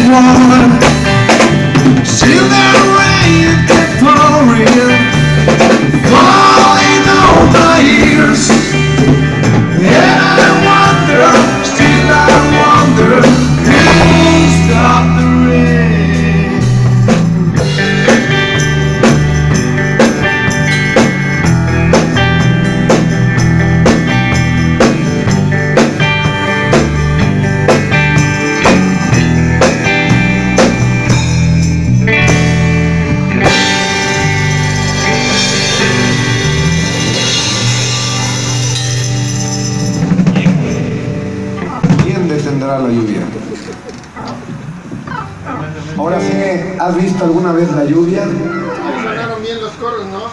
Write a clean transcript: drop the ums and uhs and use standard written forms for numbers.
warm. Still that rain kept pouring, falling on my ears. And I wonder, still I wonder, who stopped the rain? ¿Quién detendrá la lluvia? Ahora sí que, ¿has visto alguna vez la lluvia? Sonaron bien los coros, ¿no?